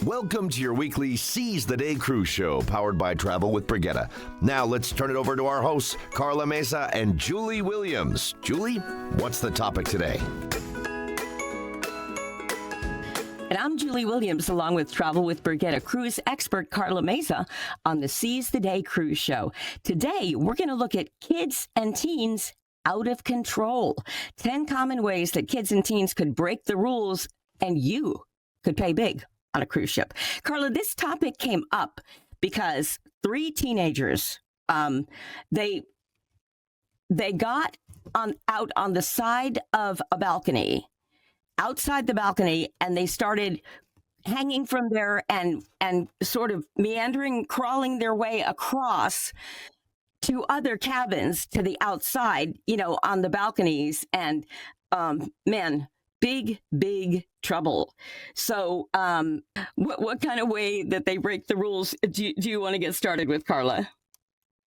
Welcome to your weekly Seize the Day cruise show, powered by Travel with Brigitte. Now let's turn it over to our hosts, Carla Mesa and Julie Williams. Julie, what's the topic today? And I'm Julie Williams, along with Travel with Brigitte cruise expert Carla Mesa on the Seize the Day cruise show. Today, we're going to look at kids and teens out of control. 10 common ways that kids and teens could break the rules and you could pay big on a cruise ship. Carla, this topic came up because 3 teenagers, they got out on the side of a balcony, outside the balcony, and they started hanging from there and sort of meandering, crawling their way across to other cabins to the outside, on the balconies. And man, big trouble. So what kind of way that they break the rules do you want to get started with, Carla?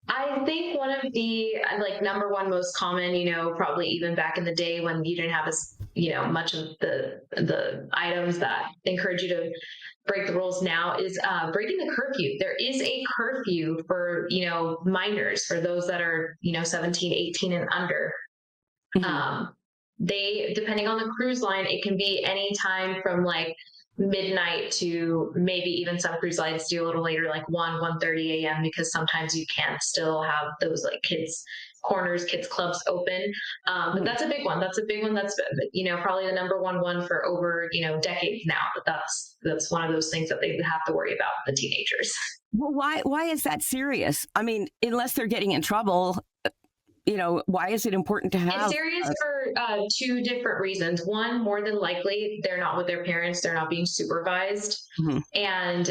I think one of the number one most common, probably even back in the day when you didn't have as, much of the items that encourage you to break the rules now is breaking the curfew. There is a curfew for, minors, for those that are, 17, 18 and under. Mm-hmm. They, depending on the cruise line, it can be any time from midnight to maybe even some cruise lines do a little later, 1:30 a.m. because sometimes you can still have those kids corners, kids clubs open. But that's a big one. That's probably the number one for over, decades now. But that's one of those things that they have to worry about, the teenagers. Well, why is that serious? I mean, unless they're getting in trouble, why is it important to have? It's serious for 2 different reasons. One, more than likely, they're not with their parents. They're not being supervised. Mm-hmm. And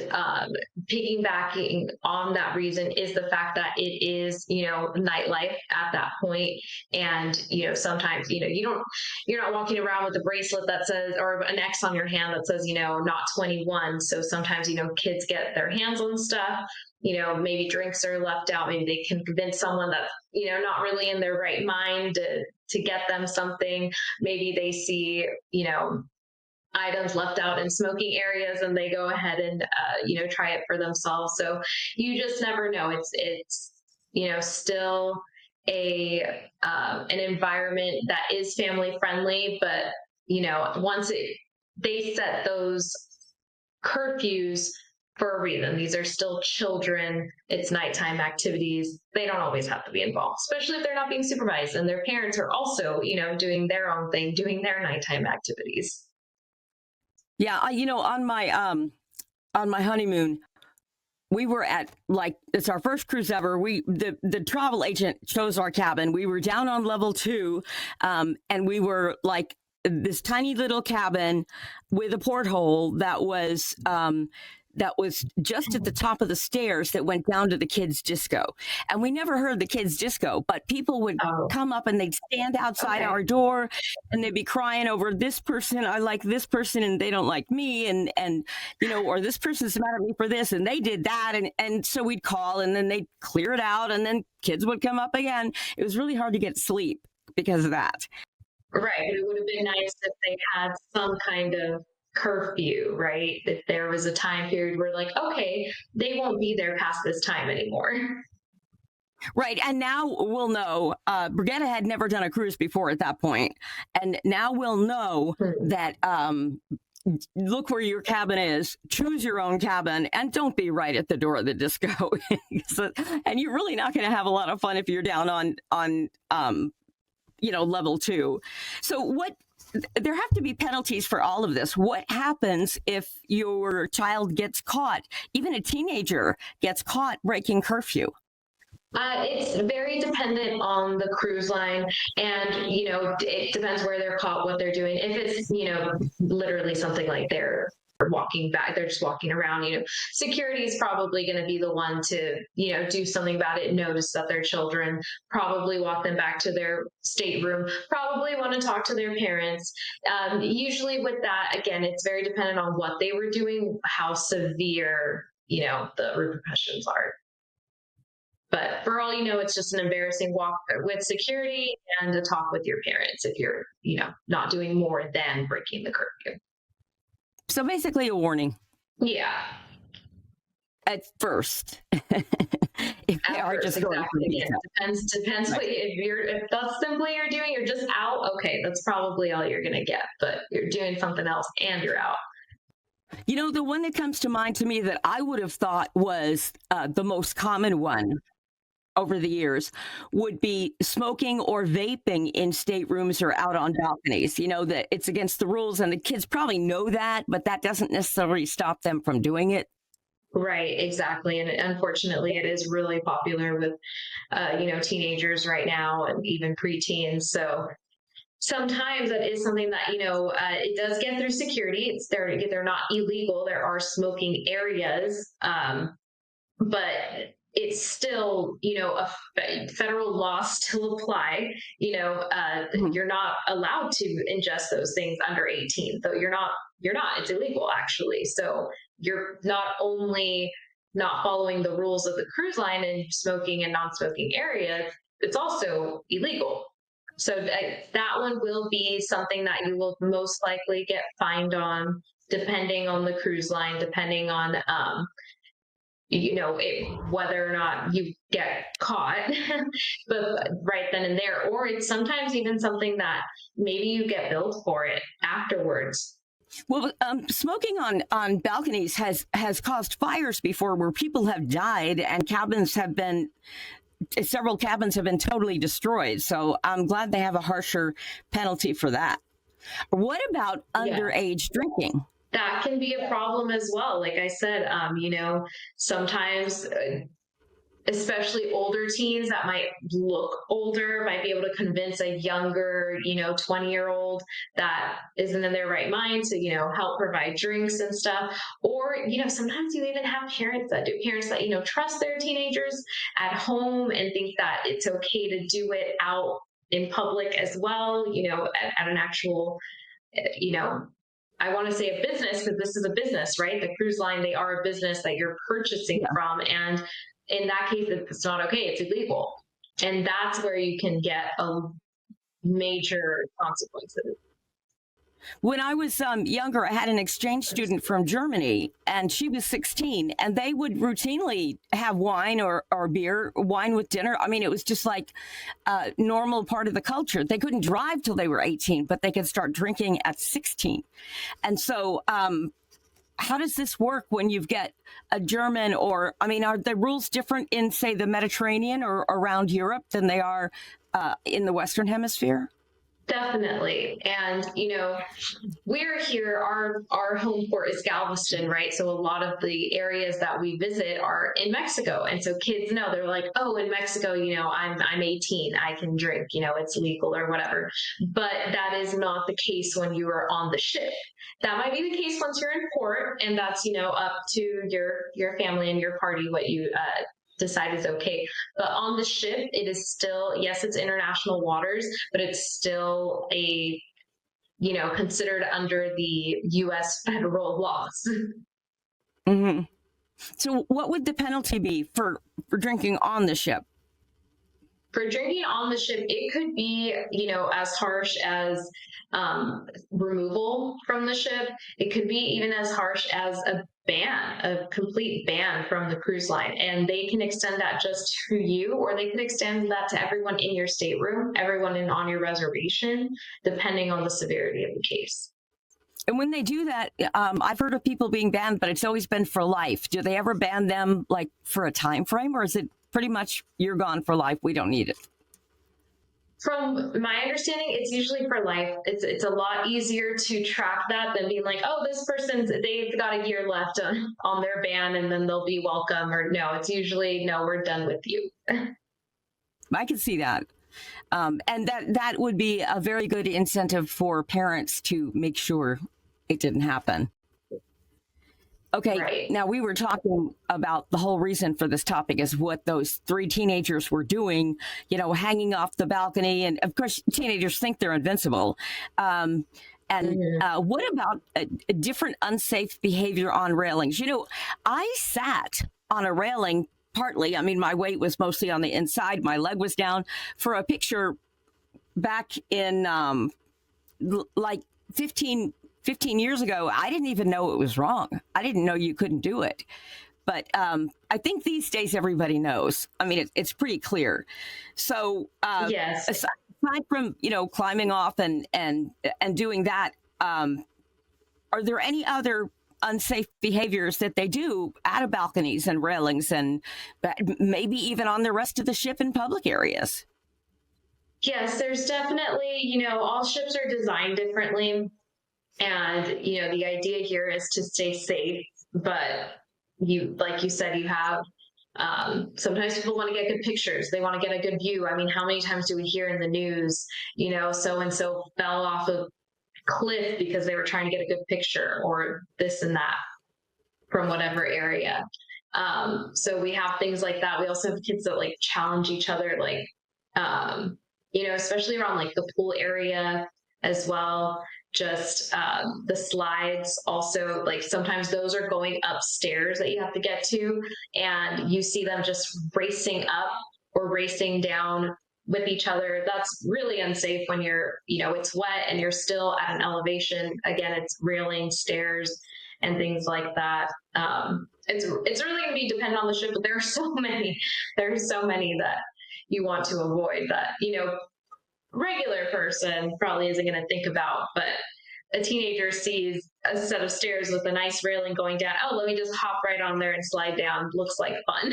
piggybacking on that reason is the fact that it is, nightlife at that point. And, sometimes, you're not walking around with a bracelet that says, or an X on your hand that says, not 21. So sometimes, kids get their hands on stuff. Maybe drinks are left out. Maybe they can convince someone that's, not really in their right mind to get them something. Maybe they see, items left out in smoking areas and they go ahead and, try it for themselves. So you just never know. It's still an environment that is family friendly, but, once they set those curfews for a reason. These are still children. It's nighttime activities. They don't always have to be involved, especially if they're not being supervised and their parents are also, doing their own thing, doing their nighttime activities. Yeah. On my honeymoon, we were at it's our first cruise ever. The travel agent chose our cabin. We were down on level 2, and we were this tiny little cabin with a porthole that was just at the top of the stairs that went down to the kids' disco. And we never heard the kids' disco, but people would come up and they'd stand outside our door and they'd be crying over this person. I like this person and they don't like me. And or this person's mad at me for this and they did that. And so we'd call and then they'd clear it out and then kids would come up again. It was really hard to get sleep because of that. Right. It would have been nice if they had some kind of curfew, right? If there was a time period where okay, they won't be there past this time anymore. Right. And now we'll know, Brigitte had never done a cruise before at that point. And now we'll know that, look where your cabin is, choose your own cabin, and don't be right at the door of the disco. And you're really not going to have a lot of fun if you're down on level 2. So there have to be penalties for all of this. What happens if your child gets caught, even a teenager gets caught breaking curfew? It's very dependent on the cruise line and, it depends where they're caught, what they're doing. If it's, literally something like they're walking back, they're just walking around, security is probably going to be the one to, do something about it, notice that they're children, probably walk them back to their stateroom, probably want to talk to their parents. Usually with that, again, it's very dependent on what they were doing, how severe, the repercussions are. But for all you know, it's just an embarrassing walk with security and a talk with your parents if you're, not doing more than breaking the curfew. So basically a warning. Yeah. At first. If they At are first, just going for exactly. pizza. Depends Right. if that's simply you're doing, you're just out, okay, that's probably all you're gonna get. But you're doing something else and you're out. You know, the one that comes to mind to me that I would have thought was the most common one over the years would be smoking or vaping in staterooms or out on balconies. You know, that it's against the rules and the kids probably know that, but that doesn't necessarily stop them from doing it. Right, exactly. And unfortunately, it is really popular with, teenagers right now and even preteens. So sometimes that is something that, it does get through security. They're not illegal. There are smoking areas, but it's still, federal laws still apply. You're not allowed to ingest those things under 18. So you're not, it's illegal actually. So you're not only not following the rules of the cruise line and smoking and non-smoking areas, it's also illegal. So that one will be something that you will most likely get fined on, depending on the cruise line, depending on whether or not you get caught, but right then and there, or it's sometimes even something that maybe you get billed for it afterwards. Well, smoking on balconies has caused fires before where people have died and several cabins have been totally destroyed. So I'm glad they have a harsher penalty for that. What about underage drinking? That can be a problem as well. Like I said, sometimes, especially older teens that might look older, might be able to convince a younger, 20-year-old that isn't in their right mind to, help provide drinks and stuff. Or, sometimes you even have parents that trust their teenagers at home and think that it's okay to do it out in public as well, at an actual, I want to say a business because this is a business, right? The cruise line, they are a business that you're purchasing from. And in that case, it's not okay. It's illegal. And that's where you can get a major consequences. When I was younger, I had an exchange student from Germany, and she was 16, and they would routinely have wine or beer, wine with dinner. I mean, it was just like a normal part of the culture. They couldn't drive till they were 18, but they could start drinking at 16. And so, how does this work when you've got a German are the rules different in, say, the Mediterranean or around Europe than they are in the Western Hemisphere? Definitely. And, we're here, our home port is Galveston, right? So a lot of the areas that we visit are in Mexico. And so kids know, they're like, oh, in Mexico, I'm 18, I can drink, it's legal or whatever. But that is not the case when you are on the ship. That might be the case once you're in port, and that's, up to your family and your party what you decide is okay. But on the ship, it is still, yes, it's international waters, but it's still considered under the U.S. federal laws. Mm-hmm. So what would the penalty be for drinking on the ship? For drinking on the ship, it could be, as harsh as removal from the ship. It could be even as harsh as a complete ban from the cruise line. And they can extend that just to you, or they could extend that to everyone in your stateroom, everyone on your reservation, depending on the severity of the case. And when they do that, I've heard of people being banned, but it's always been for life. Do they ever ban them like for a time frame, or is it pretty much you're gone for life? We don't need it. From my understanding, it's usually for life. It's a lot easier to track that than being like, oh, they've got a year left on their ban and then they'll be welcome. Or no, it's usually, no, we're done with you. I can see that. And that would be a very good incentive for parents to make sure it didn't happen. Okay, right. Now we were talking about the whole reason for this topic is what those three teenagers were doing, hanging off the balcony. And of course, teenagers think they're invincible. What about a different unsafe behavior on railings? I sat on a railing partly. I mean, my weight was mostly on the inside. My leg was down for a picture back in like 15 15 years ago, I didn't even know it was wrong. I didn't know you couldn't do it. But I think these days everybody knows. I mean, it's pretty clear. So Yes. aside from, climbing off and doing that, are there any other unsafe behaviors that they do out of balconies and railings and maybe even on the rest of the ship in public areas? Yes, there's definitely, all ships are designed differently. And, the idea here is to stay safe. But like you said, you have sometimes people want to get good pictures. They want to get a good view. I mean, how many times do we hear in the news, so and so fell off a cliff because they were trying to get a good picture, or this and that from whatever area. So we have things like that. We also have kids that like challenge each other, like, especially around like the pool area as well. Just the slides also, like sometimes those are going upstairs that you have to get to, and you see them just racing up or racing down with each other. That's really unsafe when you're, it's wet and you're still at an elevation. Again, it's railing, stairs, and things like that. It's really going to be dependent on the ship, but there are so many that you want to avoid that, regular person probably isn't going to think about, but a teenager sees a set of stairs with a nice railing going down. Oh, let me just hop right on there and slide down. Looks like fun.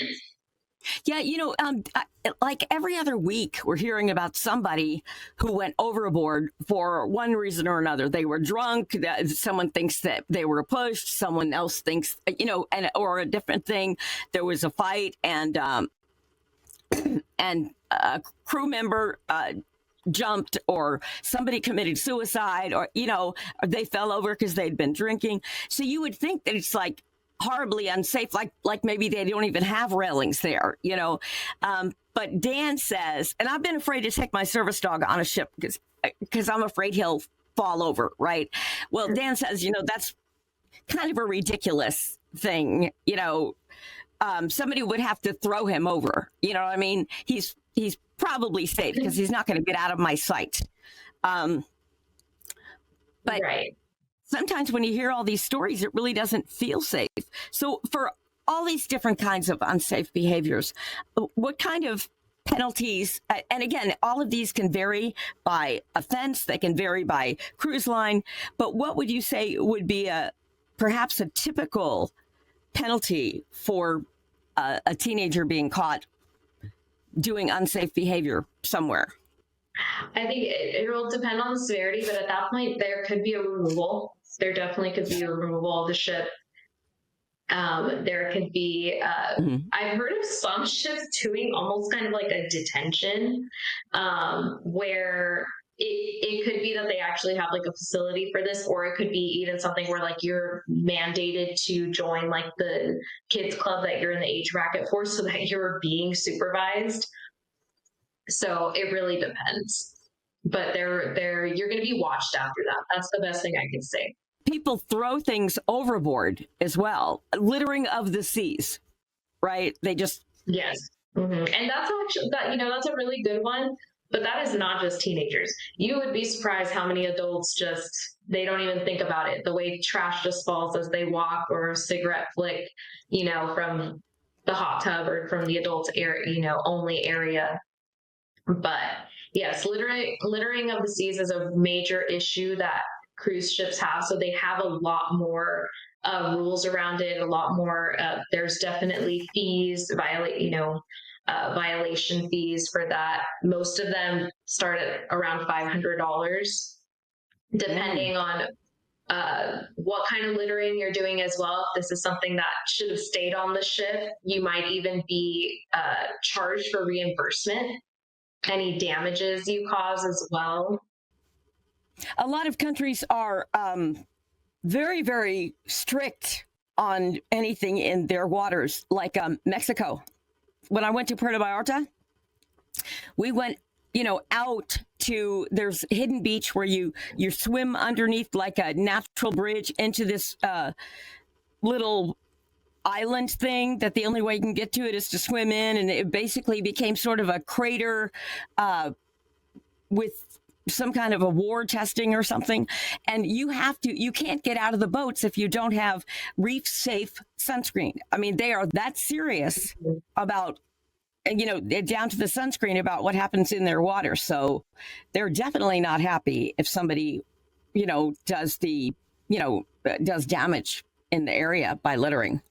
Yeah, like every other week, we're hearing about somebody who went overboard for one reason or another. They were drunk. Someone thinks that they were pushed. Someone else thinks, or a different thing. There was a fight, and a crew member jumped, or somebody committed suicide, or they fell over because they'd been drinking. So you would think that it's like horribly unsafe, like maybe they don't even have railings there, but Dan says, and I've been afraid to take my service dog on a ship because I'm afraid he'll fall over, right? Well, Dan says, that's kind of a ridiculous thing. Somebody would have to throw him over. You know what I mean? He's probably safe because he's not going to get out of my sight. But right. Sometimes when you hear all these stories, it really doesn't feel safe. So for all these different kinds of unsafe behaviors, what kind of penalties, and again, all of these can vary by offense, they can vary by cruise line, but what would you say would be perhaps a typical penalty for a teenager being caught doing unsafe behavior somewhere? I think it will depend on the severity, but at that point, there could be a removal. There definitely could be a removal of the ship. There could be, I've heard of some ships doing almost kind of like a detention, where it could be that they actually have like a facility for this, or it could be even something where like you're mandated to join like the kids club that you're in the age bracket for, so that you're being supervised. So it really depends, but you're going to be watched after that. That's the best thing I can say. People throw things overboard as well, littering of the seas, right? They just yes, and that's actually that's a really good one. But that is not just teenagers. You would be surprised how many adults they don't even think about it. The way trash just falls as they walk, or a cigarette flick, from the hot tub or from the adults area, only area. But yes, littering of the seas is a major issue that cruise ships have. So they have a lot more rules around it, a lot more. There's definitely fees, violation fees for that. Most of them start at around $500, depending on what kind of littering you're doing as well. If this is something that should have stayed on the ship, you might even be charged for reimbursement, any damages you cause as well. A lot of countries are very, very strict on anything in their waters, like Mexico. When I went to Puerto Vallarta, we went, out to, there's hidden beach where you swim underneath like a natural bridge into this little island thing that the only way you can get to it is to swim in. And it basically became sort of a crater with some kind of a war testing or something, and you can't get out of the boats if you don't have reef safe sunscreen. I mean, they are that serious about, down to the sunscreen, about what happens in their water. So they're definitely not happy if somebody, does damage in the area by littering.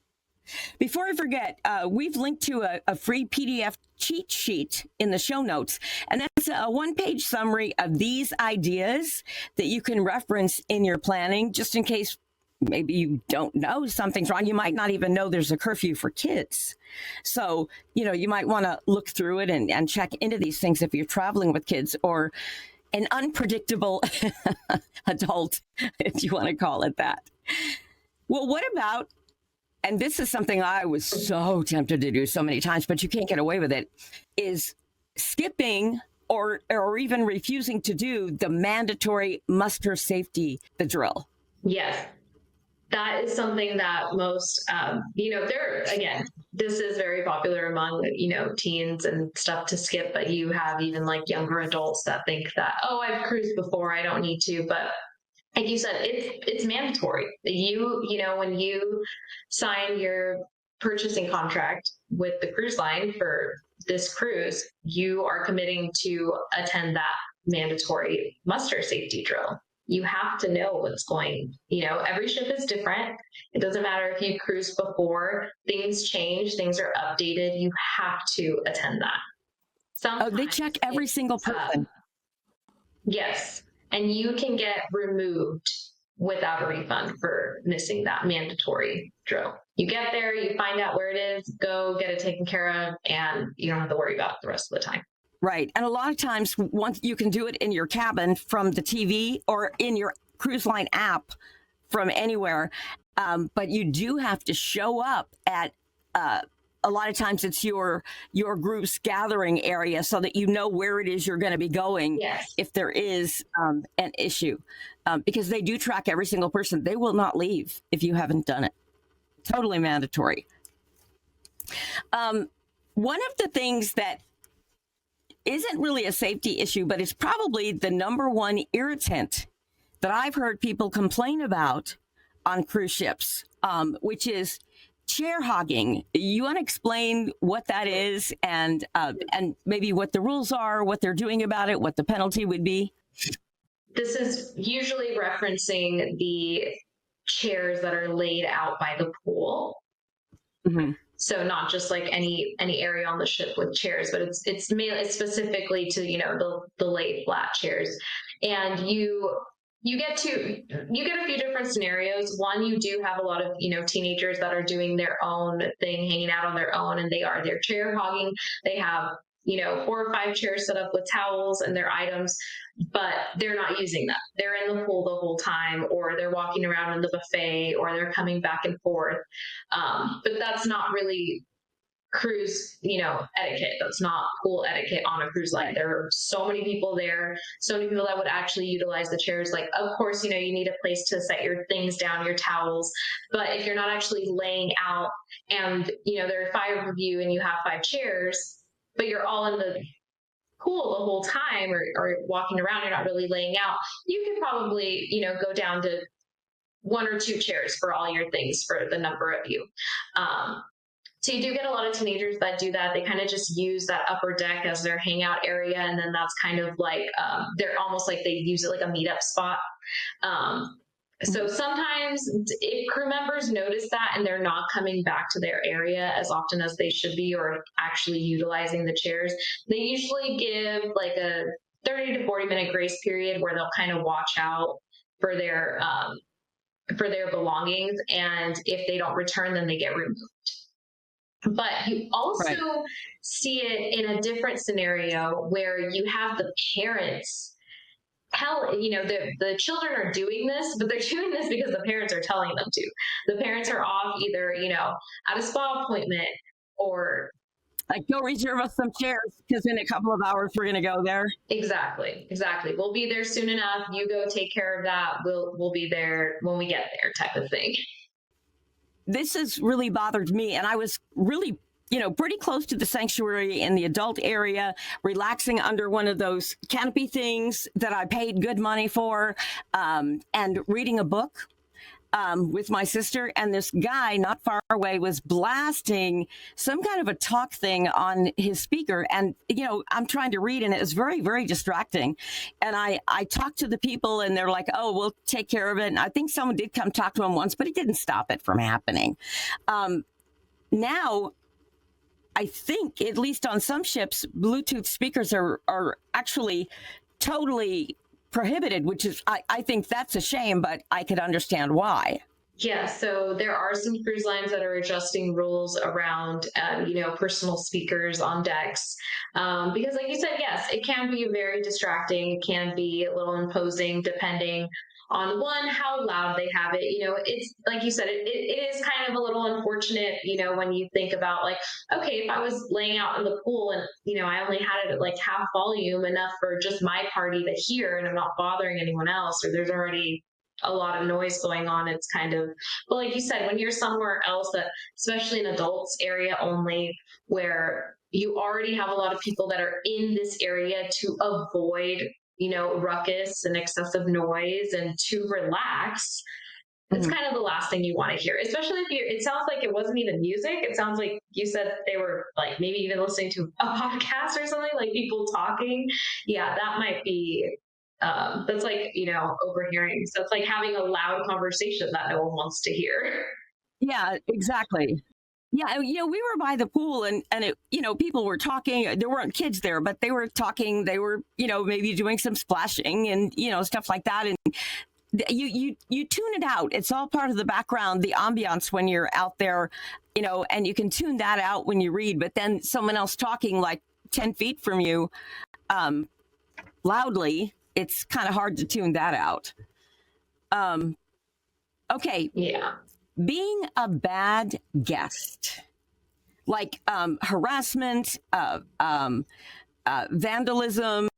Before I forget, we've linked to a free PDF cheat sheet in the show notes, and that's a one-page summary of these ideas that you can reference in your planning, just in case maybe you don't know something's wrong. You might not even know there's a curfew for kids. So, you might want to look through it and check into these things if you're traveling with kids or an unpredictable adult, if you want to call it that. Well, what about, and this is something I was so tempted to do so many times, but you can't get away with it, is skipping or even refusing to do the mandatory muster safety, the drill. Yes. That is something that most, again, this is very popular among, teens and stuff to skip, but you have even like younger adults that think that, oh, I've cruised before, I don't need to. But like you said, it's mandatory. When you sign your purchasing contract with the cruise line for this cruise, you are committing to attend that mandatory muster safety drill. You have to know what's going, every ship is different. It doesn't matter if you cruised before, things change, things are updated. You have to attend that. Sometimes they check every single person. Yes. And you can get removed without a refund for missing that mandatory drill. You get there, you find out where it is, go get it taken care of, and you don't have to worry about it the rest of the time. Right. And a lot of times, once you can do it in your cabin from the TV or in your cruise line app from anywhere. But you do have to show up at, a lot of times it's your group's gathering area so that you know where it is you're going to be going. Yes. If there is an issue, because they do track every single person. They will not leave if you haven't done it. Totally mandatory. One of the things that isn't really a safety issue, but it's probably the number one irritant that I've heard people complain about on cruise ships, which is chair hogging. You want to explain what that is and maybe what the rules are, what they're doing about it, what the penalty would be? This is usually referencing the chairs that are laid out by the pool. Mm-hmm. So not just like any area on the ship with chairs, but it's specifically to, the laid flat chairs. And you get a few different scenarios. One, you do have a lot of, teenagers that are doing their own thing, hanging out on their own, and they're chair hogging. They have, 4 or 5 chairs set up with towels and their items, but they're not using them. They're in the pool the whole time, or they're walking around in the buffet, or they're coming back and forth. But that's not really cruise, etiquette. That's not pool etiquette on a cruise line. There are so many people there, so many people that would actually utilize the chairs. Like, of course, you need a place to set your things down, your towels. But if you're not actually laying out and, there are 5 of you and you have 5 chairs, but you're all in the pool the whole time or walking around, you're not really laying out, you could probably, go down to 1 or 2 chairs for all your things for the number of you. So you do get a lot of teenagers that do that. They kind of just use that upper deck as their hangout area. And then that's kind of like, they're almost like they use it like a meetup spot. So sometimes if crew members notice that and they're not coming back to their area as often as they should be, or actually utilizing the chairs, they usually give like a 30 to 40 minute grace period where they'll kind of watch out for their belongings. And if they don't return, then they get removed. But you also see it in a different scenario where you have the parents the children are doing this, but they're doing this because the parents are telling them to. The parents are off either, at a spa appointment or like, go reserve us some chairs because in a couple of hours we're going to go there. Exactly. We'll be there soon enough. You go take care of that. We'll be there when we get there, type of thing. This has really bothered me, and I was really pretty close to the sanctuary in the adult area, relaxing under one of those canopy things that I paid good money for, and reading a book with my sister. And this guy not far away was blasting some kind of a talk thing on his speaker. And, I'm trying to read, and it was very, very distracting. And I talked to the people, and they're like, oh, we'll take care of it. And I think someone did come talk to him once, but it didn't stop it from happening. Now, I think, at least on some ships, Bluetooth speakers are actually totally prohibited, which is, I think that's a shame, but I could understand why. Yeah, so there are some cruise lines that are adjusting rules around, personal speakers on decks. Because like you said, yes, it can be very distracting. It can be a little imposing depending on how loud they have it. It's like you said, it is kind of a little unfortunate, when you think about like, okay, if I was laying out in the pool and, I only had it at like half volume, enough for just my party to hear, and I'm not bothering anyone else, or there's already a lot of noise going on. It's kind of, but like you said, when you're somewhere else, that especially an adults area only, where you already have a lot of people that are in this area to avoid ruckus and excessive noise and to relax, it's kind of the last thing you want to hear, especially if it sounds like it wasn't even music. It sounds like you said they were like maybe even listening to a podcast or something, like people talking. Yeah, that might be, that's like, overhearing. So it's like having a loud conversation that no one wants to hear. Yeah, exactly. Yeah, we were by the pool, and it, people were talking. There weren't kids there, but they were talking. They were, maybe doing some splashing and, stuff like that. And you tune it out. It's all part of the background, the ambiance when you're out there, and you can tune that out when you read. But then someone else talking like 10 feet from you, loudly, it's kind of hard to tune that out. Okay. Yeah. Being a bad guest, like harassment, vandalism,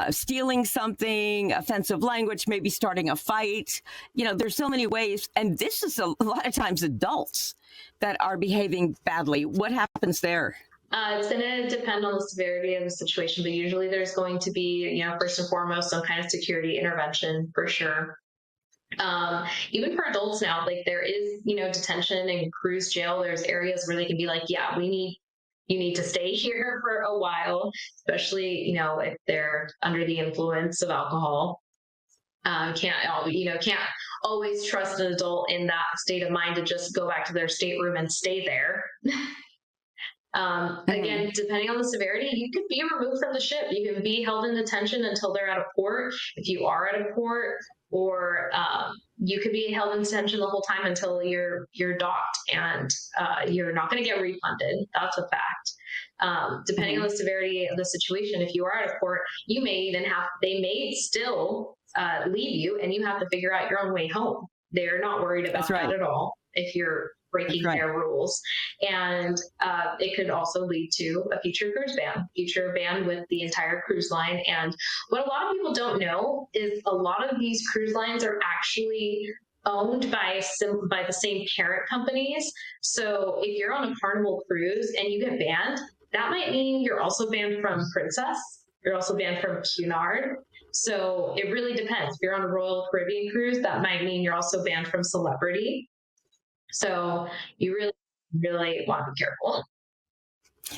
stealing something, offensive language, maybe starting a fight. There's so many ways. And this is a lot of times adults that are behaving badly. What happens there? It's going to depend on the severity of the situation, but usually there's going to be, first and foremost, some kind of security intervention for sure. Even for adults now, like there is, detention and cruise jail. There's areas where they can be like, yeah, you need to stay here for a while, especially, if they're under the influence of alcohol. Can't always trust an adult in that state of mind to just go back to their stateroom and stay there. Again, depending on the severity, you could be removed from the ship. You can be held in detention until they're at a port, if you are at a port, or you could be held in detention the whole time until you're docked, and you're not going to get refunded. That's a fact. Depending on the severity of the situation, if you are at a port, they may still leave you, and you have to figure out your own way home. They're not worried about that at all if you're breaking their rules. And it could also lead to a future ban with the entire cruise line. And what a lot of people don't know is a lot of these cruise lines are actually owned by the same parent companies. So if you're on a Carnival cruise and you get banned, that might mean you're also banned from Princess. You're also banned from Cunard. So it really depends. If you're on a Royal Caribbean cruise, that might mean you're also banned from Celebrity. So you really, really want to be careful.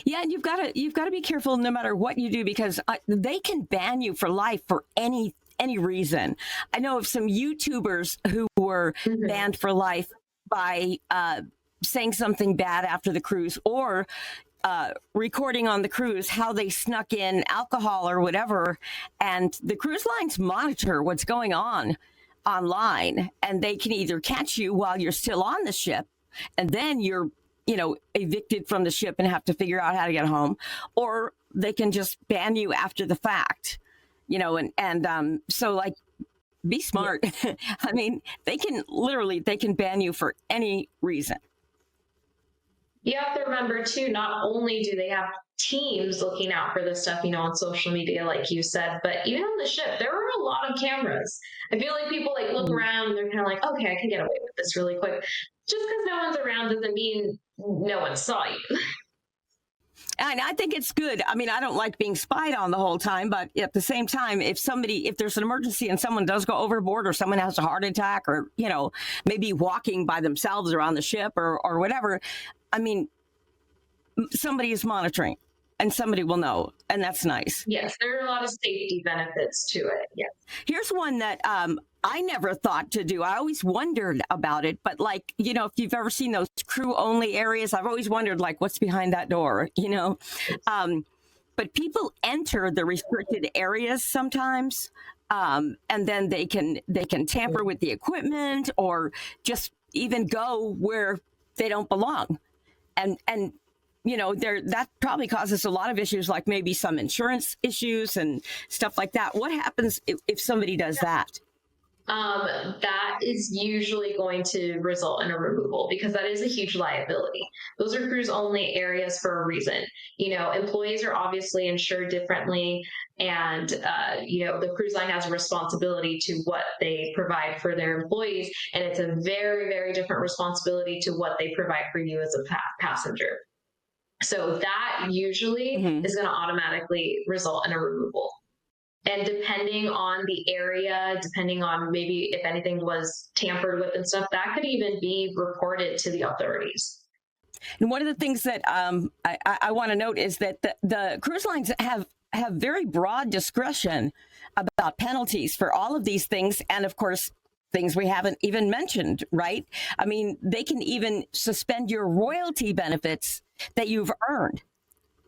Yeah, and you've got to be careful no matter what you do, because they can ban you for life for any reason. I know of some YouTubers who were banned for life by saying something bad after the cruise, or recording on the cruise how they snuck in alcohol or whatever, and the cruise lines monitor what's going on online, and they can either catch you while you're still on the ship, and then you're evicted from the ship and have to figure out how to get home, or they can just ban you after the fact, and so like, be smart. Yeah. I mean, they can ban you for any reason. You have to remember too, not only do they have teams looking out for this stuff, on social media, like you said, but even on the ship, there are a lot of cameras. I feel like people look around and they're kind of like, okay, I can get away with this really quick. Just because no one's around doesn't mean no one saw you. And I think it's good. I mean, I don't like being spied on the whole time, but at the same time, if there's an emergency and someone does go overboard or someone has a heart attack or, maybe walking by themselves around the ship or whatever, I mean, somebody is monitoring and somebody will know. And that's nice. Yes, there are a lot of safety benefits to it. Yes. Here's one that I never thought to do. I always wondered about it. But if you've ever seen those crew only areas, I've always wondered, what's behind that door, But people enter the restricted areas sometimes. And then they can tamper with the equipment or just even go where they don't belong. And that probably causes a lot of issues, like maybe some insurance issues and stuff like that. What happens if somebody does that? That is usually going to result in a removal because that is a huge liability. Those are cruise only areas for a reason. Employees are obviously insured differently, and the cruise line has a responsibility to what they provide for their employees, and it's a very, very different responsibility to what they provide for you as a passenger. So that usually is going to automatically result in a removal. And depending on the area, depending on maybe if anything was tampered with and stuff, that could even be reported to the authorities. And one of the things that I want to note is that the cruise lines have very broad discretion about penalties for all of these things. And of course, things we haven't even mentioned, right? I mean, they can even suspend your royalty benefits that you've earned.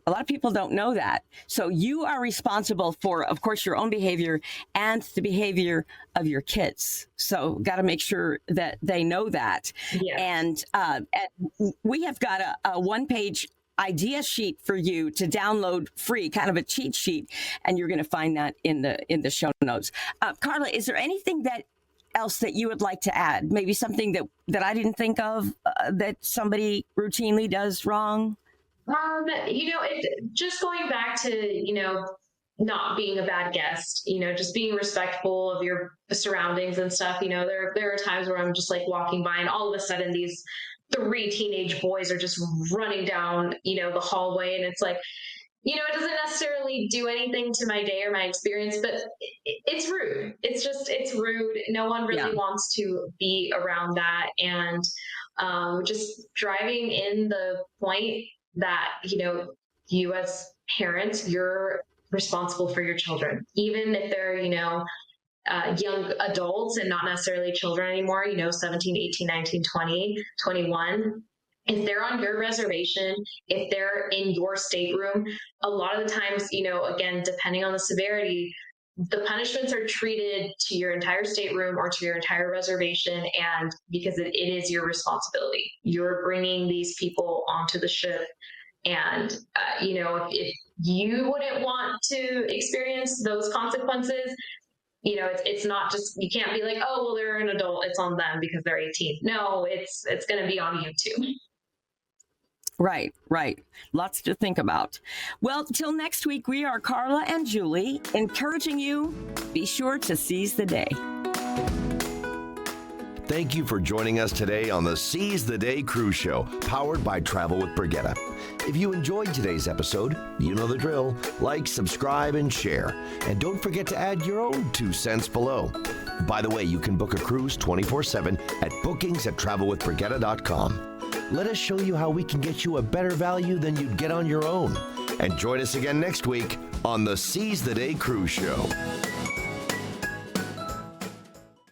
A lot of people don't know that. So you are responsible for, of course, your own behavior and the behavior of your kids. So got to make sure that they know that. Yeah. And we have got a one-page idea sheet for you to download free, kind of a cheat sheet, and you're going to find that in the show notes. Carla, is there anything else that you would like to add? Maybe something that I didn't think of that somebody routinely does wrong? Just going back to, not being a bad guest, just being respectful of your surroundings and stuff. There are times where I'm just walking by and all of a sudden these 3 teenage boys are just running down, the hallway. And it's it doesn't necessarily do anything to my day or my experience, but it's rude. It's rude. No one really wants to be around that. And just driving in the point that, you as parents, you're responsible for your children, even if they're, young adults and not necessarily children anymore, 17, 18, 19, 20, 21. If they're on your reservation, if they're in your stateroom, a lot of the times, again, depending on the severity, the punishments are treated to your entire stateroom or to your entire reservation. And because it is your responsibility, you're bringing these people onto the ship. And, if you wouldn't want to experience those consequences, it's not just, you can't be like, oh, well, they're an adult, it's on them because they're 18. No, it's going to be on you too. Right. Lots to think about. Well, till next week, we are Carla and Julie, encouraging you, be sure to seize the day. Thank you for joining us today on the Seize the Day Cruise Show, powered by Travel with Brigitte. If you enjoyed today's episode, you know the drill. Like, subscribe, and share. And don't forget to add your own 2 cents below. By the way, you can book a cruise 24/7 at bookings@travelwithbrigitte.com. Let us show you how we can get you a better value than you'd get on your own. And join us again next week on the Seize the Day Cruise Show.